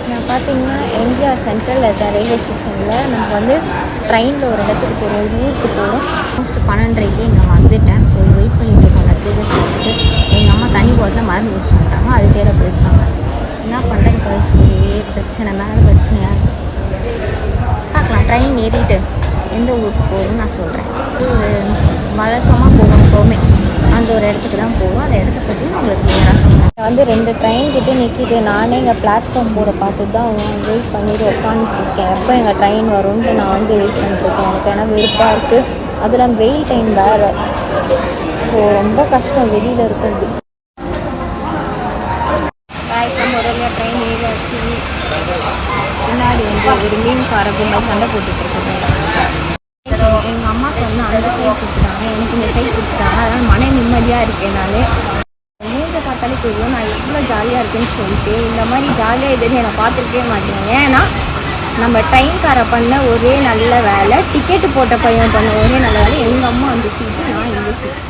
நான் பார்த்தீங்கன்னா எம்ஜிஆர் சென்ட்ரலில் இருக்க ரயில்வே ஸ்டேஷனில் நம்ம வந்து ட்ரெயினில் ஒரு இடத்துக்கு போகிறோம், ஒரு ஊருக்கு போகிறோம். ஆல்மோஸ்ட் 12:30க்கு இங்கே வந்துட்டேன். சரி வெயிட் பண்ணிட்டு இருக்கோம். லக்கேஜஸ் வச்சுட்டு எங்கள் அம்மா தண்ணி பாட்டில் மறந்து வச்சுட்டு வந்துட்டாங்க. அது தேட போயிருக்காங்க. என்ன பண்ணுறது ஒரே பிரச்சனை மேலே பிரச்சனையாக பார்க்கலாம். ட்ரெயின் ஏறிட்டு எந்த ஊருக்கு போகணும்னு நான் சொல்கிறேன். ஒரு வழக்கமாக போவோம் எப்போவுமே அந்த ஒரு இடத்துக்கு தான் போவோம். அந்த இடத்த பற்றி நான் உங்களுக்கு கிளியராக சொல்கிறேன். வந்து 2 ட்ரெயின் கிட்டே நிற்கிது. நானே எங்கள் பிளாட்ஃபார்ம் போர்டை பார்த்துட்டு தான் வெயிட் பண்ணிட்டு உட்காந்துருக்கேன். எப்போ எங்கள் ட்ரெயின் வரும்ன்ட்டு நான் வந்து வெயிட் பண்ணிட்டுருக்கேன். எனக்கு ஏன்னா வெறுப்பாக இருக்குது. அதில் வெயில் டைம் வேறு. ஸோ ரொம்ப கஷ்டம் வெளியில் இருக்கிறது. நம்ம ஒரு வழியாக ட்ரெயின் ஏறியாச்சு. முன்னாடி வந்து ஒரு மீன்கார கும்பல் சண்டை போட்டுட்டு இருக்குது. எங்கள் அம்மாவுக்கு வந்து அந்த சைடு கொடுத்துட்டாங்க, எனக்கு இந்த சைடு கொடுத்துட்டாங்க. அதனால் மன நிம்மதியாக இருக்கேனாலே மூஞ்சை பார்த்தாலே தெரியும் நான் எவ்வளோ ஜாலியாக இருக்கேன்னு சொல்லிட்டு. இந்த மாதிரி ஜாலியாக இதுன்னு என்னை பார்த்துருக்கவே மாட்டேங்க. ஏன்னா நம்ம ட்ரெயின்கார பண்ண ஒரே நல்ல வேலை, டிக்கெட்டு போட்ட பையன் பண்ண ஒரே நல்ல வேலை, எங்கள் அம்மா அந்த சீட்டு, நான் இந்த சீட்டு.